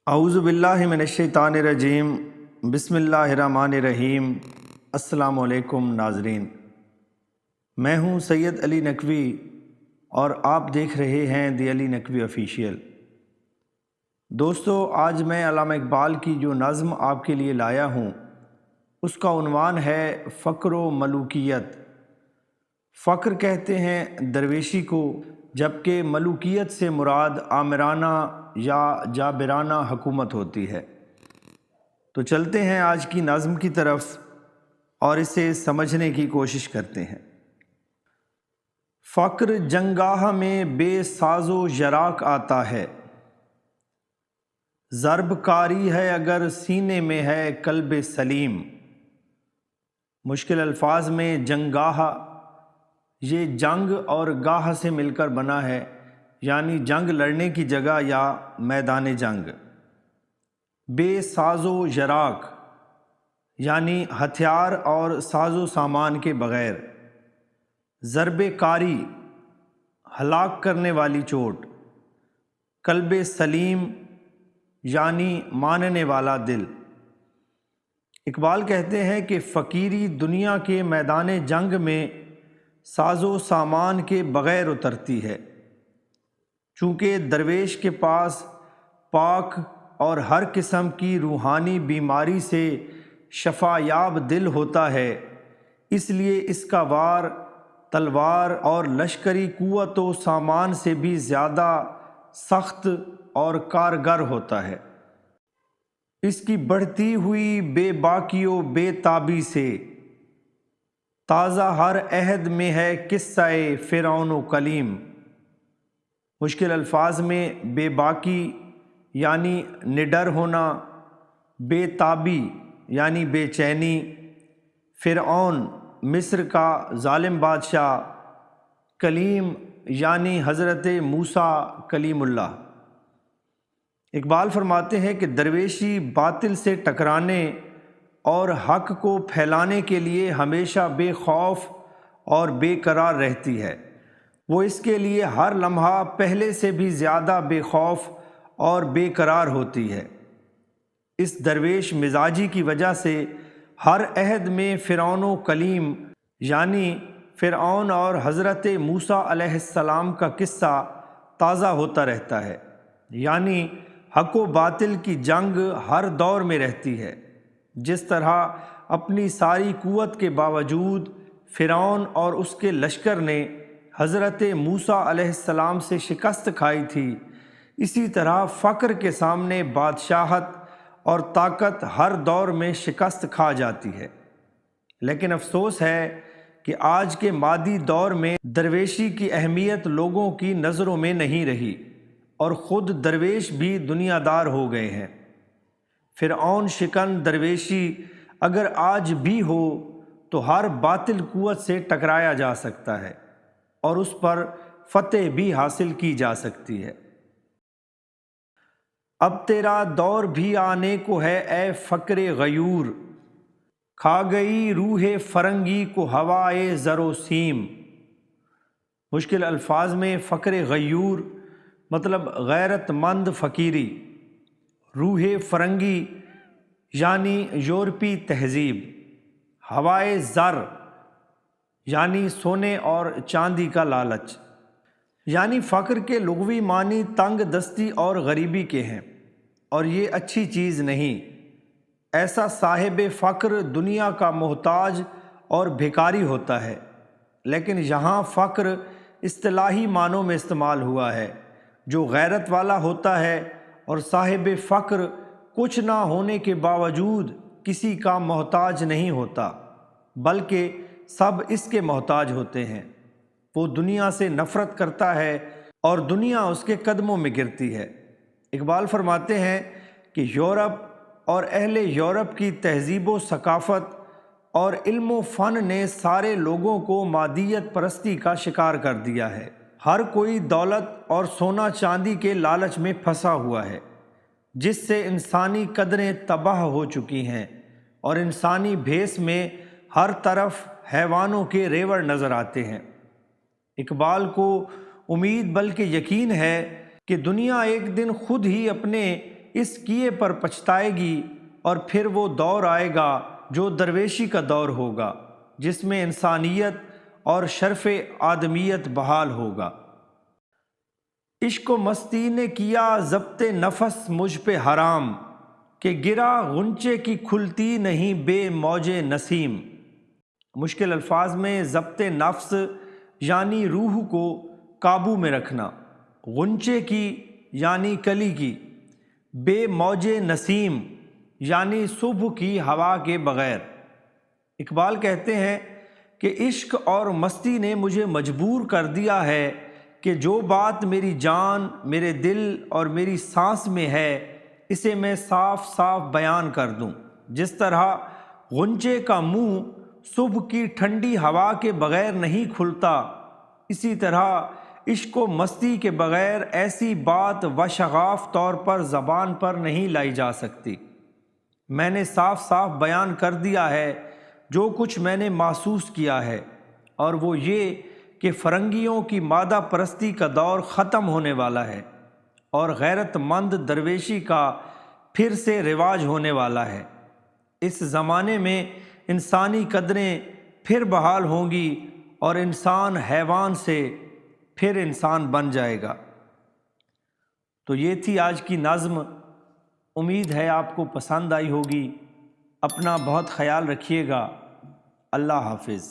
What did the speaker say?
اعوذ باللہ من الشیطان الرجیم بسم اللہ الرحمن الرحیم۔ السلام علیکم ناظرین، میں ہوں سید علی نقوی اور آپ دیکھ رہے ہیں دی علی نقوی آفیشیل۔ دوستو، آج میں علامہ اقبال کی جو نظم آپ کے لیے لایا ہوں اس کا عنوان ہے فقر و ملوکیت۔ فقر کہتے ہیں درویشی کو، جبکہ ملوکیت سے مراد آمرانہ یا جابرانہ حکومت ہوتی ہے۔ تو چلتے ہیں آج کی نظم کی طرف اور اسے سمجھنے کی کوشش کرتے ہیں۔ فقر جنگاہ میں بے ساز و ژراک آتا ہے، ضرب کاری ہے اگر سینے میں ہے قلب سلیم۔ مشکل الفاظ میں جنگاہ، یہ جنگ اور گاہ سے مل کر بنا ہے، یعنی جنگ لڑنے کی جگہ یا میدان جنگ۔ بے ساز و ژراک یعنی ہتھیار اور ساز و سامان کے بغیر۔ ضرب کاری، ہلاک کرنے والی چوٹ۔ قلب سلیم یعنی ماننے والا دل۔ اقبال کہتے ہیں کہ فقیری دنیا کے میدان جنگ میں ساز و سامان کے بغیر اترتی ہے، چونکہ درویش کے پاس پاک اور ہر قسم کی روحانی بیماری سے شفا یاب دل ہوتا ہے، اس لیے اس کا وار تلوار اور لشکری قوت و سامان سے بھی زیادہ سخت اور کارگر ہوتا ہے۔ اس کی بڑھتی ہوئی بے باکی و بے تابی سے تازہ ہر عہد میں ہے قصہ فرعون و کلیم۔ مشکل الفاظ میں بے باکی یعنی نڈر ہونا، بے تابی یعنی بے چینی، فرعون مصر کا ظالم بادشاہ، کلیم یعنی حضرت موسیٰ کلیم اللہ۔ اقبال فرماتے ہیں کہ درویشی باطل سے ٹکرانے اور حق کو پھیلانے کے لیے ہمیشہ بے خوف اور بے قرار رہتی ہے۔ وہ اس کے لیے ہر لمحہ پہلے سے بھی زیادہ بے خوف اور بے قرار ہوتی ہے۔ اس درویش مزاجی کی وجہ سے ہر عہد میں فرعون و کلیم یعنی فرعون اور حضرت موسیٰ علیہ السلام کا قصہ تازہ ہوتا رہتا ہے، یعنی حق و باطل کی جنگ ہر دور میں رہتی ہے۔ جس طرح اپنی ساری قوت کے باوجود فرعون اور اس کے لشکر نے حضرت موسیٰ علیہ السلام سے شکست کھائی تھی، اسی طرح فقر کے سامنے بادشاہت اور طاقت ہر دور میں شکست کھا جاتی ہے۔ لیکن افسوس ہے کہ آج کے مادی دور میں درویشی کی اہمیت لوگوں کی نظروں میں نہیں رہی اور خود درویش بھی دنیا دار ہو گئے ہیں۔ فرعون شکن درویشی اگر آج بھی ہو تو ہر باطل قوت سے ٹکرایا جا سکتا ہے اور اس پر فتح بھی حاصل کی جا سکتی ہے۔ اب تیرا دور بھی آنے کو ہے اے فقر غیور، کھا گئی روح فرنگی کو ہوائے زر و سیم۔ مشکل الفاظ میں فقر غیور مطلب غیرت مند فقیری، روح فرنگی یعنی یورپی تہذیب، ہوائے زر یعنی سونے اور چاندی کا لالچ۔ یعنی فقر کے لغوی معنی تنگ دستی اور غریبی کے ہیں، اور یہ اچھی چیز نہیں۔ ایسا صاحب فقر دنیا کا محتاج اور بھکاری ہوتا ہے، لیکن یہاں فقر اصطلاحی معنوں میں استعمال ہوا ہے۔ جو غیرت والا ہوتا ہے اور صاحب فقر کچھ نہ ہونے کے باوجود کسی کا محتاج نہیں ہوتا، بلکہ سب اس کے محتاج ہوتے ہیں۔ وہ دنیا سے نفرت کرتا ہے اور دنیا اس کے قدموں میں گرتی ہے۔ اقبال فرماتے ہیں کہ یورپ اور اہل یورپ کی تہذیب و ثقافت اور علم و فن نے سارے لوگوں کو مادیت پرستی کا شکار کر دیا ہے۔ ہر کوئی دولت اور سونا چاندی کے لالچ میں پھنسا ہوا ہے، جس سے انسانی قدریں تباہ ہو چکی ہیں اور انسانی بھیس میں ہر طرف حیوانوں کے ریوڑ نظر آتے ہیں۔ اقبال کو امید بلکہ یقین ہے کہ دنیا ایک دن خود ہی اپنے اس کیے پر پچھتائے گی، اور پھر وہ دور آئے گا جو درویشی کا دور ہوگا، جس میں انسانیت اور شرف آدمیت بحال ہوگا۔ عشق و مستی نے کیا ضبط نفس مجھ پہ حرام، کہ گرا غنچے کی کھلتی نہیں بے موج نسیم۔ مشکل الفاظ میں ضبط نفس یعنی روح کو قابو میں رکھنا، غنچے کی یعنی کلی کی، بے موج نسیم یعنی صبح کی ہوا کے بغیر۔ اقبال کہتے ہیں کہ عشق اور مستی نے مجھے مجبور کر دیا ہے کہ جو بات میری جان، میرے دل اور میری سانس میں ہے اسے میں صاف صاف بیان کر دوں۔ جس طرح غنچے کا منہ صبح کی ٹھنڈی ہوا کے بغیر نہیں کھلتا، اسی طرح عشق و مستی کے بغیر ایسی بات وشغاف طور پر زبان پر نہیں لائی جا سکتی۔ میں نے صاف صاف بیان کر دیا ہے جو کچھ میں نے محسوس کیا ہے، اور وہ یہ کہ فرنگیوں کی مادہ پرستی کا دور ختم ہونے والا ہے اور غیرت مند درویشی کا پھر سے رواج ہونے والا ہے۔ اس زمانے میں انسانی قدریں پھر بحال ہوں گی اور انسان حیوان سے پھر انسان بن جائے گا۔ تو یہ تھی آج کی نظم، امید ہے آپ کو پسند آئی ہوگی۔ اپنا بہت خیال رکھیے گا۔ اللہ حافظ۔